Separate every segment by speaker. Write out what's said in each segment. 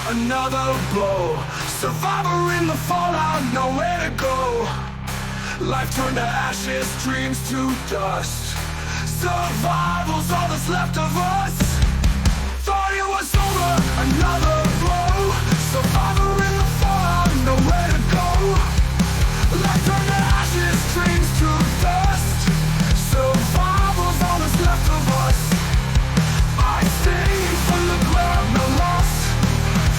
Speaker 1: another blow. Survivor in the fallout, nowhere to go. Life turned to ashes, dreams to dust. Survival's all that's left of us. Thought it was over, another blow. Survivor in the fallout, nowhere to go. Life turned to ashes, dreams to dust. Survival's all that's left of us. I sing from the ground, no loss.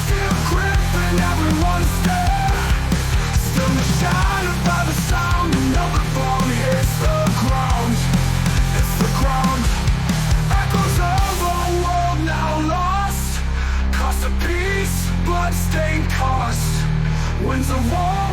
Speaker 1: Fear gripping everyone's stare. Still shattered by the sound. Another bomb hits the ground. It's the ground. Echoes of a world now lost. Cost of peace, blood-stained cost. Winds of war